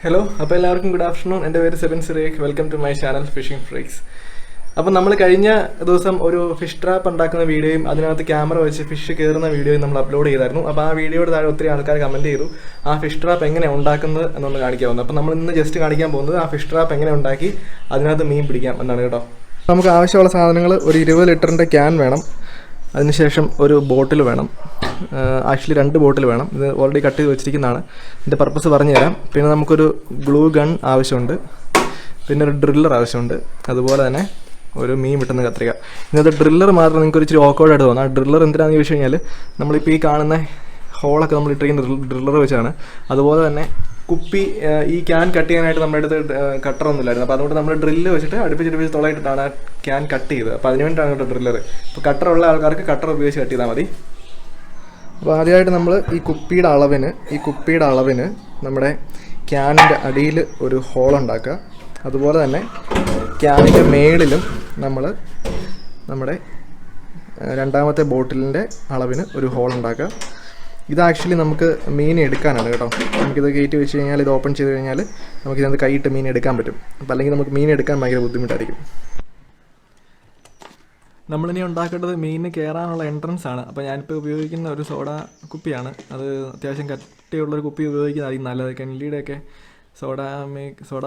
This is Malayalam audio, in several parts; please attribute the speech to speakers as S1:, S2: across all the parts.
S1: ഹലോ, അപ്പോൾ എല്ലാവർക്കും ഗുഡ് ആഫ്റ്റർനൂൺ. എൻ്റെ പേര് Sebin Sirekh. Welcome to my channel fishing freaks. അപ്പോൾ നമ്മൾ കഴിഞ്ഞ ദിവസം ഒരു ഫിഷ് ട്രാപ്പ് ഉണ്ടാക്കുന്ന വീഡിയോയും അതിനകത്ത് ക്യാമറ വെച്ച് ഫിഷ് കയറുന്ന വീഡിയോയും നമ്മൾ അപ്ലോഡ് ചെയ്തായിരുന്നു. അപ്പോൾ ആ വീഡിയോയുടെ താഴെ ഒത്തിരി ആൾക്കാർ കമൻറ്റ് ചെയ്തു ആ ഫിഷ് ട്രാപ്പ് എങ്ങനെ ഉണ്ടാക്കുന്നത് എന്നൊന്ന് കാണിക്കാവുന്നത്. അപ്പോൾ നമ്മൾ ഇന്ന് ജസ്റ്റ് കാണിക്കാൻ പോകുന്നത് ആ ഫിഷ് ട്രാപ്പ് എങ്ങനെ ഉണ്ടാക്കി അതിനകത്ത് മീൻ പിടിക്കാം എന്നാണ് കേട്ടോ. നമുക്ക് ആവശ്യമുള്ള സാധനങ്ങൾ ഒരു 20 ലിറ്ററിൻ്റെ ക്യാൻ വേണം. അതിനുശേഷം ഒരു ബോട്ടിൽ വേണം. ആക്ച്വലി 2 ബോട്ടിൽ വേണം. ഇത് ഓൾറെഡി കട്ട് ചെയ്ത് വെച്ചിരിക്കുന്നതാണ്. ഇതിൻ്റെ പർപ്പസ് പറഞ്ഞു തരാം. പിന്നെ നമുക്കൊരു ഗ്ലൂ ഗൺ ആവശ്യമുണ്ട്. പിന്നെ ഒരു ഡ്രില്ലർ ആവശ്യമുണ്ട്. അതുപോലെ തന്നെ ഒരു മീൻ വെട്ടുന്ന കത്രിക. ഇന്നത്തെ ഡ്രില്ലർ മാത്രം നിങ്ങൾക്ക് ഒരു ഇച്ചിരി ഓക്കേർഡായിട്ട് തോന്നും. ആ ഡ്രില്ലർ എന്തിനാണെന്ന് ചോദിച്ചു കഴിഞ്ഞാൽ നമ്മളിപ്പോൾ ഈ കാണുന്ന ഹോളൊക്കെ നമ്മൾ ഇട്ടിരിക്കുന്ന ഡ്രില്ലർ വെച്ചാണ്. അതുപോലെ തന്നെ കുപ്പി ഈ ക്യാൻ കട്ട് ചെയ്യാനായിട്ട് നമ്മുടെ അടുത്ത് കട്ടറൊന്നുമില്ലായിരുന്നു. അപ്പോൾ അതുകൊണ്ട് നമ്മൾ ഡ്രില്ല് വെച്ചിട്ട് അടുപ്പിച്ച് തുളയിട്ടിട്ടാണ് ആ ക്യാൻ കട്ട് ചെയ്തത്. അപ്പോൾ അതിന് വേണ്ടിയിട്ടാണ് കേട്ടോ ഡ്രില്ലർ. ഇപ്പോൾ കട്ടറുള്ള ആൾക്കാർക്ക് കട്ടർ ഉപയോഗിച്ച് കട്ട് ചെയ്താൽ മതി. അപ്പോൾ ആദ്യമായിട്ട് നമ്മൾ ഈ കുപ്പിയുടെ അളവിന് നമ്മുടെ ക്യാനിൻ്റെ അടിയിൽ ഒരു ഹോൾ ഉണ്ടാക്കുക. അതുപോലെ തന്നെ ക്യാനിൻ്റെ മേളിലും നമ്മൾ നമ്മുടെ രണ്ടാമത്തെ ബോട്ടിലിൻ്റെ അളവിന് ഒരു ഹോൾ ഉണ്ടാക്കുക. ഇത് ആക്ച്വലി നമുക്ക് മീൻ എടുക്കാനാണ് കേട്ടോ. നമുക്കിത് കയറ്റി വെച്ച് കഴിഞ്ഞാൽ ഇത് ഓപ്പൺ ചെയ്ത് കഴിഞ്ഞാൽ നമുക്കിതിനകത്ത് കൈയിട്ട് മീൻ എടുക്കാൻ പറ്റും. അപ്പോൾ അല്ലെങ്കിൽ നമുക്ക് മീൻ എടുക്കാൻ ഭയങ്കര ബുദ്ധിമുട്ടായിരിക്കും. നമ്മളിനി ഉണ്ടാക്കേണ്ടത് മീനിന് കയറാനുള്ള എൻട്രൻസ് ആണ്. അപ്പോൾ ഞാനിപ്പോൾ ഉപയോഗിക്കുന്ന ഒരു സോഡ കുപ്പിയാണ്. അത് അത്യാവശ്യം കട്ടിയുള്ളൊരു കുപ്പി ഉപയോഗിക്കുന്നതായിരിക്കും നല്ലത്. കെൻലിയുടെയൊക്കെ സോഡ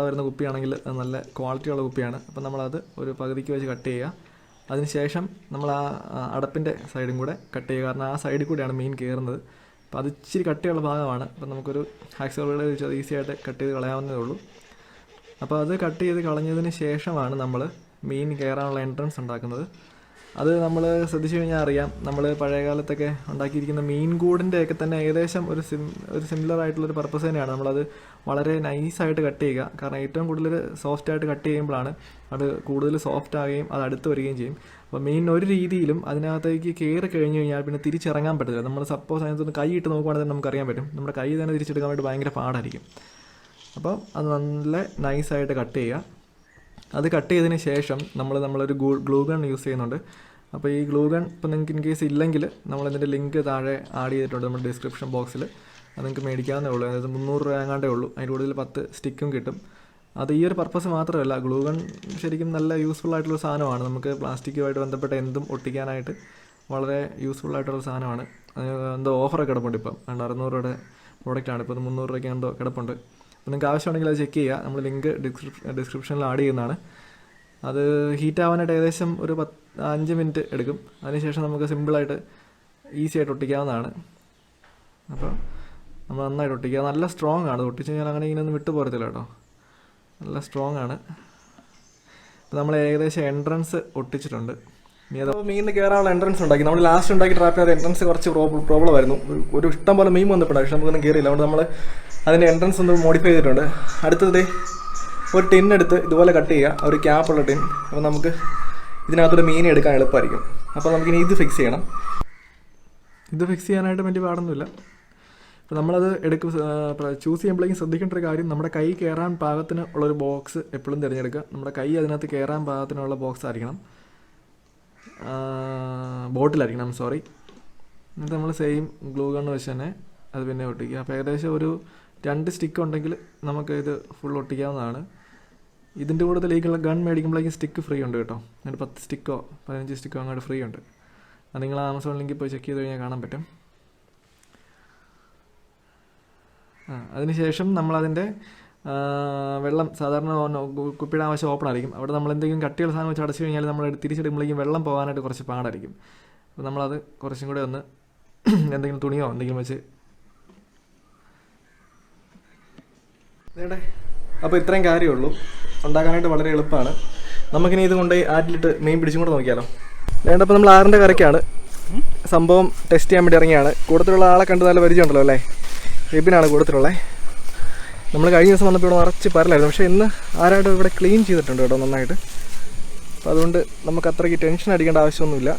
S1: വരുന്ന കുപ്പിയാണെങ്കിൽ അത് നല്ല ക്വാളിറ്റിയുള്ള കുപ്പിയാണ്. അപ്പോൾ നമ്മളത് ഒരു പകുതിക്ക് വെച്ച് കട്ട് ചെയ്യുക. അതിനുശേഷം നമ്മൾ ആ അടപ്പിൻ്റെ സൈഡും കൂടെ കട്ട് ചെയ്യുക. കാരണം ആ സൈഡിൽ കൂടെയാണ് മീൻ കയറുന്നത്. അപ്പോൾ അത് ഇച്ചിരി കട്ടിയുള്ള ഭാഗമാണ്. അപ്പോൾ നമുക്കൊരു ഹാക്സോയുടെ വെച്ച് ഈസി ആയിട്ട് കട്ട് ചെയ്ത് കളയാവുന്നതേ ഉള്ളൂ. അപ്പോൾ അത് കട്ട് ചെയ്ത് കളഞ്ഞതിന് ശേഷമാണ് നമ്മൾ മീൻ കയറാനുള്ള എൻട്രൻസ് ഉണ്ടാക്കുന്നത്. അത് നമ്മൾ ശ്രദ്ധിച്ചു കഴിഞ്ഞാൽ അറിയാം. നമ്മൾ പഴയ കാലത്തൊക്കെ ഉണ്ടാക്കിയിരിക്കുന്ന മീൻ കൂടിൻ്റെയൊക്കെ തന്നെ ഏകദേശം ഒരു സിമിലർ ആയിട്ടുള്ളൊരു പർപ്പസ് തന്നെയാണ്. നമ്മളത് വളരെ നൈസായിട്ട് കട്ട് ചെയ്യുക. കാരണം ഏറ്റവും കൂടുതൽ സോഫ്റ്റായിട്ട് കട്ട് ചെയ്യുമ്പോഴാണ് അത് കൂടുതൽ സോഫ്റ്റ് ആവുകയും അത് അടുത്ത് വരികയും ചെയ്യും. അപ്പോൾ മീൻ ഒരു രീതിയിലും അതിനകത്തേക്ക് കയറി കഴിഞ്ഞ് കഴിഞ്ഞാൽ പിന്നെ തിരിച്ചിറങ്ങാൻ പറ്റില്ല. നമ്മൾ സപ്പോസ് അതിനകത്തൊന്ന് കൈ ഇട്ട് നോക്കുവാണെങ്കിൽ തന്നെ നമുക്കറിയാൻ പറ്റും. നമ്മുടെ കൈ തന്നെ തിരിച്ചെടുക്കാൻ വേണ്ടി ഭയങ്കര പാടായിരിക്കും. അപ്പോൾ അത് നല്ല നൈസായിട്ട് കട്ട് ചെയ്യുക. അത് കട്ട് ചെയ്തതിന് ശേഷം നമ്മളൊരു ഗ്ലൂ ഗൺ യൂസ് ചെയ്യുന്നുണ്ട്. അപ്പോൾ ഈ ഗ്ലൂ ഗൺ ഇപ്പോൾ നിങ്ങൾക്ക് ഇൻ കേസ് ഇല്ലെങ്കിൽ നമ്മളതിൻ്റെ ലിങ്ക് താഴെ ആഡ് ചെയ്തിട്ടുണ്ട് നമ്മുടെ ഡിസ്ക്രിപ്ഷൻ ബോക്സിൽ. അത് നിങ്ങൾക്ക് മേടിക്കാവുന്നേ ഉള്ളൂ. അതായത് 300 രൂപ എങ്ങാണ്ടേ ഉള്ളൂ. അതിൻ്റെ കൂടുതൽ 10 സ്റ്റിക്കും കിട്ടും. അത് ഈ ഒരു പർപ്പസ് മാത്രമല്ല, ഗ്ലൂ ഗൺ ശരിക്കും നല്ല യൂസ്ഫുൾ ആയിട്ടുള്ള സാധനമാണ്. നമുക്ക് പ്ലാസ്റ്റിക്കുമായിട്ട് ബന്ധപ്പെട്ട എന്തും ഒട്ടിക്കാനായിട്ട് വളരെ യൂസ്ഫുൾ ആയിട്ടുള്ള സാധനമാണ്. എന്തോ ഓഫറൊക്കെ കിടപ്പുണ്ട് ഇപ്പം. 600 രൂപയുടെ പ്രോഡക്റ്റാണ്. ഇപ്പോൾ 300 രൂപയ്ക്ക് എന്തോ കിടപ്പുണ്ട്. അപ്പോൾ നിങ്ങൾക്ക് ആവശ്യമുണ്ടെങ്കിൽ അത് ചെക്ക് ചെയ്യുക. നമ്മൾ ലിങ്ക് ഡിസ്ക്രിപ്ഷനിൽ ആഡ് ചെയ്യുന്നതാണ്. അത് ഹീറ്റ് ആവാനായിട്ട് ഏകദേശം ഒരു 5 മിനിറ്റ് എടുക്കും. അതിനുശേഷം നമുക്ക് സിമ്പിളായിട്ട് ഈസി ആയിട്ട് ഒട്ടിക്കാവുന്നതാണ്. അപ്പോൾ നമ്മൾ നന്നായിട്ട് ഒട്ടിക്കുക. നല്ല സ്ട്രോങ് ആണ്. ഒട്ടിച്ച് കഴിഞ്ഞാൽ അങ്ങനെ ഇങ്ങനെയൊന്നും വിട്ടു പോരത്തില്ല കേട്ടോ. നല്ല സ്ട്രോങ് ആണ്. അപ്പോൾ നമ്മൾ ഏകദേശം എൻട്രൻസ് ഒട്ടിച്ചിട്ടുണ്ട്. ഇനി അത് മീനിന് കയറാനുള്ള എൻട്രൻസ് ഉണ്ടാക്കി. നമ്മൾ ലാസ്റ്റ് ഉണ്ടാക്കി ട്രാപ്പിനകത്ത് എൻട്രൻസ് കുറച്ച് പ്രോബ്ലം ആയിരുന്നു. ഒരു ഇഷ്ടം പോലെ മീൻ വന്നിട്ടുണ്ട്. പക്ഷെ നമുക്കൊന്നും കയറിയില്ല. അതുകൊണ്ട് നമ്മൾ അതിൻ്റെ എൻട്രൻസ് ഒന്ന് മോഡിഫൈ ചെയ്തിട്ടുണ്ട്. അടുത്തത് ഒരു ടിന്നെടുത്ത് ഇതുപോലെ കട്ട് ചെയ്യുക. ഒരു ക്യാപ്പുള്ള ടിൻ. അപ്പോൾ നമുക്ക് ഇതിനകത്തൊരു മീൻ എടുക്കാൻ എളുപ്പമായിരിക്കും. അപ്പോൾ നമുക്കിനി ഇത് ഫിക്സ് ചെയ്യണം. ഇത് ഫിക്സ് ചെയ്യാനായിട്ട് വലിയ പാടൊന്നുമില്ല. അപ്പോൾ നമ്മളത് ചൂസ് ചെയ്യുമ്പോഴേക്കും ശ്രദ്ധിക്കേണ്ട ഒരു കാര്യം, നമ്മുടെ കൈ കയറാൻ പാകത്തിന് ഉള്ളൊരു ബോക്സ് എപ്പോഴും തിരഞ്ഞെടുക്കുക. നമ്മുടെ കൈ അതിനകത്ത് കയറാൻ പാകത്തിനുള്ള ബോക്സ് ആയിരിക്കണം. ബോട്ടിലായിരിക്കണം, സോറി. എന്നിട്ട് നമ്മൾ സെയിം ഗ്ലൂ ഗൺ വെച്ച് തന്നെ അത് പിന്നെ ഒട്ടിക്കുക. അപ്പോൾ ഏകദേശം ഒരു 2 സ്റ്റിക്ക് ഉണ്ടെങ്കിൽ നമുക്ക് ഇത് ഫുൾ ഒട്ടിക്കാവുന്നതാണ്. ഇതിൻ്റെ കൂടുതൽ ഈ ഗൺ മേടിക്കുമ്പോഴേക്കും സ്റ്റിക്ക് ഫ്രീ ഉണ്ട് കേട്ടോ. എന്നിട്ട് 10 സ്റ്റിക്കോ 15 സ്റ്റിക്കോ അങ്ങോട്ട് ഫ്രീ ഉണ്ട്. അത് നിങ്ങൾ ആമസോൺ ലിങ്കിൽ പോയി ചെക്ക് ചെയ്ത് കഴിഞ്ഞാൽ കാണാൻ പറ്റും. അതിനുശേഷം നമ്മളതിൻ്റെ വെള്ളം സാധാരണ കുപ്പിയുടെ ആവശ്യം ഓപ്പൺ ആയിരിക്കും. അവിടെ നമ്മൾ എന്തെങ്കിലും കട്ടിയുള്ള സാധനം വെച്ച് അടച്ചു കഴിഞ്ഞാൽ നമ്മൾ തിരിച്ചെടുക്കുമ്പോഴേക്കും വെള്ളം പോകാനായിട്ട് കുറച്ച് പാടായിരിക്കും. അപ്പോൾ നമ്മളത് കുറച്ചും കൂടെ ഒന്ന് എന്തെങ്കിലും തുണിയോ എന്തെങ്കിലും വെച്ച് അപ്പോൾ ഇത്രയും കാര്യമുള്ളൂ. ഉണ്ടാക്കാനായിട്ട് വളരെ എളുപ്പമാണ്. നമുക്കിനി ഇത് കൊണ്ട് ആറ്റിലിട്ട് മീൻ പിടിച്ചും കൂടെ നോക്കിയാലോ. അപ്പോൾ നമ്മൾ 6ൻ്റെ കരയ്ക്കാണ് സംഭവം ടെസ്റ്റ് ചെയ്യാൻ വേണ്ടി ഇറങ്ങിയാണ്. കൂട്ടത്തിലുള്ള ആളെ കണ്ട് നല്ല പരിചയമുണ്ടല്ലോ അല്ലേ? എബിനാണ് കൂട്ടത്തിലുള്ളത്. നമ്മൾ കഴിഞ്ഞ ദിവസം വന്നപ്പോൾ ഇവിടെ നിറച്ച് പരലായിരുന്നു. പക്ഷേ ഇന്ന് ആരായിട്ടും ഇവിടെ ക്ലീൻ ചെയ്തിട്ടുണ്ട് കേട്ടോ നന്നായിട്ട്. അപ്പോൾ അതുകൊണ്ട് നമുക്ക് അത്രയ്ക്ക് ടെൻഷൻ അടിക്കേണ്ട ആവശ്യമൊന്നുമില്ല.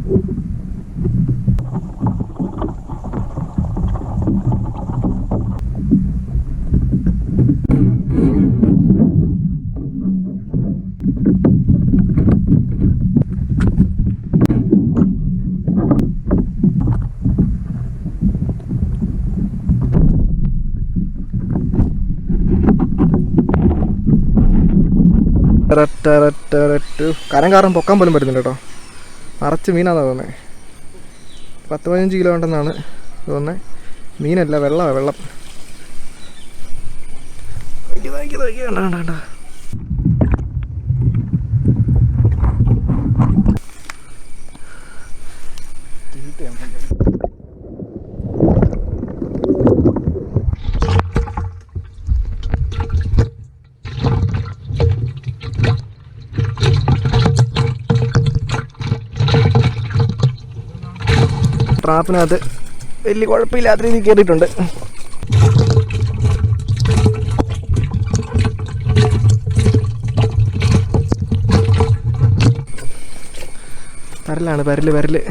S1: കരം കാരം പൊക്കാൻ പോലും പറ്റുന്നില്ല കേട്ടോ. നിറച്ച് മീനാണെന്നാണ് തോന്നുന്നത്. 10-15 കിലോ ഉണ്ടെന്നാണ് തോന്നുന്നത്. മീനല്ല, വെള്ളമാണ്, വെള്ളം. കണ്ട ട്രാപ്പിനകത്ത് വലിയ കുഴപ്പമില്ലാത്ത രീതിയിൽ കയറിയിട്ടുണ്ട്. പരലാണ്, പരല്.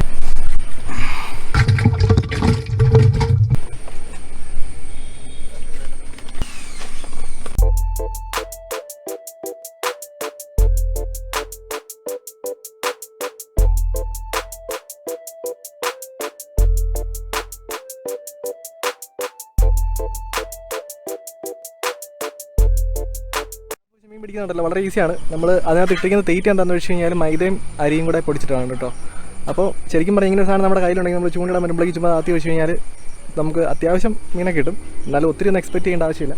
S1: മീൻ പിടിക്കുന്നുണ്ടല്ലോ, വളരെ ഈസിയാണ്. നമ്മൾ അതിനകത്ത് ഇട്ടിരിക്കുന്ന തീറ്റ എന്താണെന്ന് വെച്ച് കഴിഞ്ഞാൽ മൈദയും അരിയും കൂടെ പൊടിച്ചിട്ടാണ് കേട്ടോ. അപ്പോൾ ശരിക്കും പറഞ്ഞാൽ ഇങ്ങനെ സാധനം നമ്മുടെ കയ്യിലുണ്ടെങ്കിൽ നമ്മൾ ചൂണ്ടിടാൻ വരുമ്പോഴേക്ക് ചുമ്മാ ആത്തി വെച്ച് കഴിഞ്ഞാൽ നമുക്ക് അത്യാവശ്യം മീനൊക്കെ കിട്ടും. എന്നാലും ഒത്തിരി ഒന്നും എക്സ്പെക്ട് ചെയ്യേണ്ട ആവശ്യമില്ല.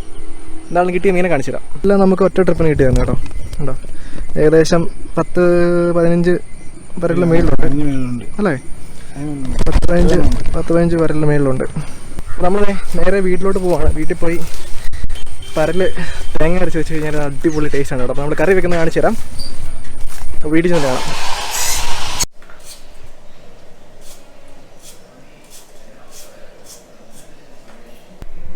S1: എന്തായാലും കിട്ടിയ മീനെ കാണിച്ചു തരാം. എല്ലാം നമുക്ക് ഒറ്റ ട്രിപ്പിന് കിട്ടിയായിരുന്നു കേട്ടോ. ഉണ്ടോ, ഏകദേശം 10-15 വരലിൻ്റെ മേളിലുണ്ട് അല്ലേ? 10-15 വരലിൻ്റെ മേളിലുണ്ട്. നമ്മൾ നേരെ വീട്ടിലോട്ട് പോവാണ്. വീട്ടിൽ പോയി പരല് തേങ്ങ അരച്ച് വെച്ച് കഴിഞ്ഞാൽ അടിപൊളി ടേസ്റ്റാണ് കേട്ടോ. അപ്പോൾ നമ്മൾ കറി വെക്കുന്നത് കാണിച്ചു തരാം. വീട്ടിൽ ചെന്ന് കാണാം.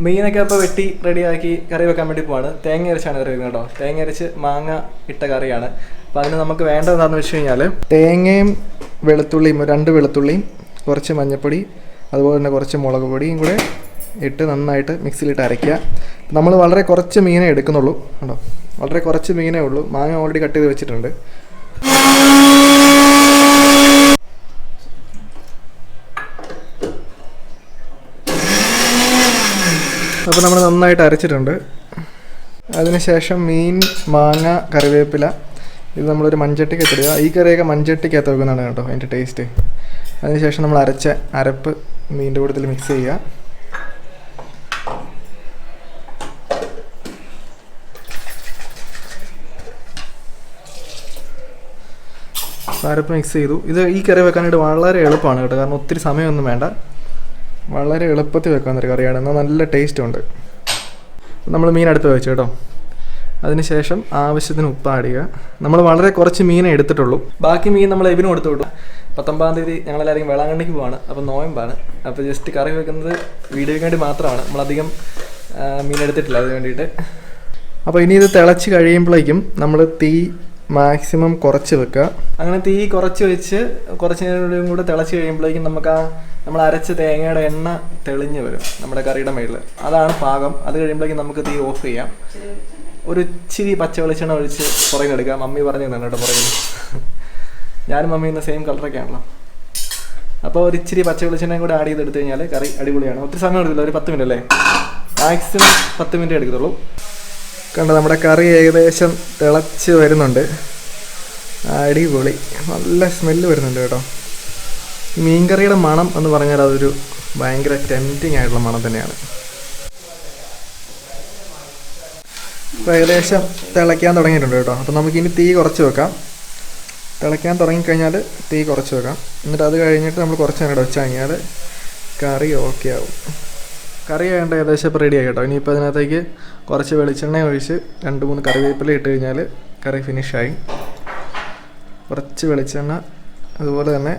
S1: മീനൊക്കെ അപ്പോൾ വെട്ടി റെഡിയാക്കി കറി വെക്കാൻ വേണ്ടി പോവാണ്. തേങ്ങ അരച്ചാണ് കറി വെക്കുന്നത് കേട്ടോ. തേങ്ങ അരച്ച് മാങ്ങ ഇട്ട കറിയാണ്. അപ്പോൾ അതിന് നമുക്ക് വേണ്ടത് എന്താണെന്ന് വെച്ച് കഴിഞ്ഞാൽ തേങ്ങയും വെളുത്തുള്ളിയും, 2 വെളുത്തുള്ളിയും, കുറച്ച് മഞ്ഞൾപ്പൊടി, അതുപോലെ തന്നെ കുറച്ച് മുളക് പൊടിയും കൂടെ ഇട്ട് നന്നായിട്ട് മിക്സിയിലിട്ട് അരയ്ക്കുക. നമ്മൾ വളരെ കുറച്ച് മീനേ എടുക്കുന്നുള്ളൂ കേട്ടോ. വളരെ കുറച്ച് മീനേ ഉള്ളൂ. മാങ്ങ ഓൾറെഡി കട്ട് ചെയ്ത് വെച്ചിട്ടുണ്ട്. അപ്പോൾ നമ്മൾ നന്നായിട്ട് അരച്ചിട്ടുണ്ട്. അതിനുശേഷം മീൻ, മാങ്ങ, കറിവേപ്പില ഇത് നമ്മളൊരു മൺചട്ടിക്കകത്ത് ഇടുക. ഈ കറിയൊക്കെ മൺചട്ടിക്കകത്ത് വെക്കുന്നതാണ് കേട്ടോ അതിൻ്റെ ടേസ്റ്റ്. അതിനുശേഷം നമ്മൾ അരച്ച അരപ്പ് മീനിൻ്റെ കൂട്ടത്തിൽ മിക്സ് ചെയ്യുക. അരപ്പ് മിക്സ് ചെയ്തു. ഇത് ഈ കറി വെക്കാനായിട്ട് വളരെ എളുപ്പമാണ് കേട്ടോ. കാരണം ഒത്തിരി സമയമൊന്നും വേണ്ട. വളരെ എളുപ്പത്തിൽ വെക്കാവുന്നൊരു കറിയാണ്. എന്നാൽ നല്ല ടേസ്റ്റും ഉണ്ട്. നമ്മൾ മീൻ അടുപ്പ് വെച്ചു കേട്ടോ. അതിനുശേഷം ആവശ്യത്തിന് ഉപ്പ് ആഡ് ചെയ്യുക. നമ്മൾ വളരെ കുറച്ച് മീനേ എടുത്തിട്ടുള്ളൂ. ബാക്കി മീൻ നമ്മൾ എബിന് കൊടുത്തു വിട്ടു. 19-ാം തീയതി ഞങ്ങളെല്ലാവരും വേളാങ്കണ്ണിക്ക് പോവാണ്. അപ്പോൾ നോയമ്പാണ്. അപ്പോൾ ജസ്റ്റ് കറി വെക്കുന്നത് വീഡിയോയ്ക്ക് വേണ്ടി മാത്രമാണ്. നമ്മളധികം മീൻ എടുത്തിട്ടില്ല അതിന് വേണ്ടിയിട്ട്. അപ്പോൾ ഇനി ഇത് തിളച്ച് കഴിയുമ്പോഴേക്കും നമ്മൾ തീ മാക്സിമം കുറച്ച് വെക്കുക. അങ്ങനെ തീ കുറച്ച് വെച്ച് കുറച്ച് നേരം കൂടെ തിളച്ച് കഴിയുമ്പോഴേക്കും നമുക്ക് നമ്മൾ അരച്ച തേങ്ങയുടെ എണ്ണ തെളിഞ്ഞ് വരും നമ്മുടെ കറിയുടെ മേളിൽ. അതാണ് പാകം. അത് കഴിയുമ്പോഴേക്കും നമുക്ക് തീ ഓഫ് ചെയ്യാം. ഒരു ഇച്ചിരി പച്ച വെളിച്ചെണ്ണ ഒഴിച്ച് പുറകിൽ എടുക്കുക. മമ്മി പറഞ്ഞു തന്നെ കേട്ടോ പുറകിൽ. ഞാനും മമ്മി ഇന്ന് സെയിം കളറൊക്കെ ആണല്ലോ. അപ്പോൾ ഒരു ഇച്ചിരി പച്ച വെളിച്ചെണ്ണയും കൂടെ ആഡ് ചെയ്തെടുത്ത് കഴിഞ്ഞാൽ കറി അടിപൊളിയാണ്. ഒത്തിരി സമയം എടുക്കില്ല, ഒരു 10 മിനിറ്റ് അല്ലേ, മാക്സിമം 10 മിനിറ്റ് എടുക്കത്തുള്ളൂ. കണ്ടോ, നമ്മുടെ കറി ഏകദേശം തിളച്ച് വരുന്നുണ്ട്. അടിപൊളി, നല്ല സ്മെല്ല് വരുന്നുണ്ട് കേട്ടോ. മീൻകറിയുടെ മണം എന്ന് പറഞ്ഞാൽ അതൊരു ഭയങ്കര ടെംപ്റ്റിംഗ് ആയിട്ടുള്ള മണം തന്നെയാണ്. അപ്പോൾ ഏകദേശം തിളയ്ക്കാൻ തുടങ്ങിയിട്ടുണ്ട് കേട്ടോ. അപ്പോൾ നമുക്കിനി തീ കുറച്ച് വെക്കാം. തിളയ്ക്കാൻ തുടങ്ങിക്കഴിഞ്ഞാൽ തീ കുറച്ച് വെക്കാം. എന്നിട്ട് അത് കഴിഞ്ഞിട്ട് നമ്മൾ കുറച്ച് നേരം വെച്ച് കഴിഞ്ഞാൽ കറി ഓക്കെ ആവും. കറി വേണ്ട ഏകദേശം ഇപ്പോൾ റെഡി ആയി കേട്ടോ. ഇനിയിപ്പോൾ അതിനകത്തേക്ക് കുറച്ച് വെളിച്ചെണ്ണ ഒഴിച്ച് 2-3 കറിവേപ്പില ഇട്ട് കഴിഞ്ഞാൽ കറി ഫിനിഷായി. കുറച്ച് വെളിച്ചെണ്ണ, അതുപോലെ തന്നെ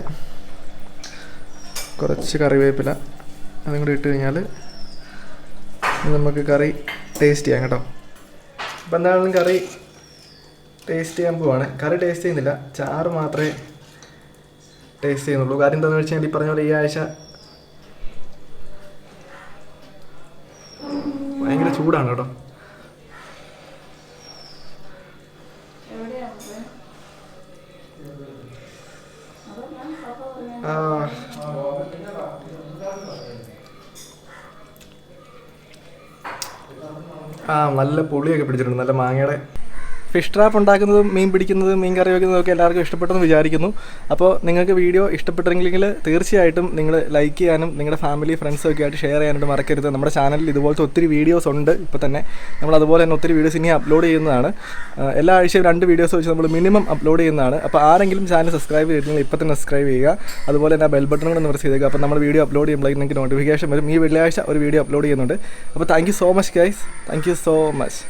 S1: കുറച്ച് കറിവേപ്പില അതും കൂടി ഇട്ട് കഴിഞ്ഞാൽ നമുക്ക് കറി ടേസ്റ്റ് ചെയ്യാം കേട്ടോ. അപ്പോൾ എന്താണെങ്കിലും കറി ടേസ്റ്റ് ചെയ്യാൻ പോവാണ്. കറി ടേസ്റ്റ് ചെയ്യുന്നില്ല, ചാറ് മാത്രമേ ടേസ്റ്റ് ചെയ്യുന്നുള്ളൂ. കാര്യം എന്താണെന്ന് വെച്ചാൽ ഈ പറഞ്ഞ പോലെ ഈ ആഴ്ച ഭയങ്കര ചൂടാണ് കേട്ടോ. നല്ല പുളിയൊക്കെ പിടിച്ചിട്ടുണ്ട്, നല്ല മാങ്ങയുടെ. ഫിഷ് ട്രാപ്പ് ഉണ്ടാക്കുന്നതും മീൻ പിടിക്കുന്നതും മീൻ കറി വയ്ക്കുന്നതും ഒക്കെ എല്ലാവർക്കും ഇഷ്ടപ്പെട്ടെന്ന് വിചാരിക്കുന്നു. അപ്പോൾ നിങ്ങൾക്ക് വീഡിയോ ഇഷ്ടപ്പെട്ടെങ്കിൽ തീർച്ചയായിട്ടും നിങ്ങൾ ലൈക്ക് ചെയ്യാനും നിങ്ങളുടെ ഫാമിലി ഫ്രണ്ട്സൊക്കെ ആയിട്ട് ഷെയർ ചെയ്യാനായിട്ട് മറക്കരുത്. നമ്മുടെ ചാനലിൽ ഇതുപോലത്തെ ഒത്തിരി വീഡിയോസ് ഉണ്ട്. ഇപ്പോൾ തന്നെ നമ്മൾ അതുപോലെ തന്നെ ഒത്തിരി വീഡിയോസ് ഇനി അപ്ലോഡ് ചെയ്യുന്നതാണ്. എല്ലാ ആഴ്ചയും 2 വീഡിയോസ് വെച്ച് നമ്മൾ മിനിമം അപ്ലോഡ് ചെയ്യുന്നതാണ്. അപ്പോൾ ആരെങ്കിലും ചാനൽ സബ്സ്ക്രൈബ് ചെയ്തിട്ടുണ്ടെങ്കിൽ ഇപ്പോൾ തന്നെ സബ്സ്ക്രൈബ് ചെയ്യുക. അതുപോലെ തന്നെ ബെൽ ബട്ടൺ കൂടെ പ്രസ് ചെയ്തേക്കുക. അപ്പോൾ നമ്മൾ വീഡിയോ അപ്ലോഡ് ചെയ്യുമ്പോഴേക്കും നിങ്ങൾക്ക് നോട്ടിഫിക്കേഷൻ വരും. ഈ വെള്ളിയാഴ്ച ഒരു വീഡിയോ അപ്ലോഡ് ചെയ്യുന്നുണ്ട്. അപ്പോൾ thank you so much guys, thank you so much.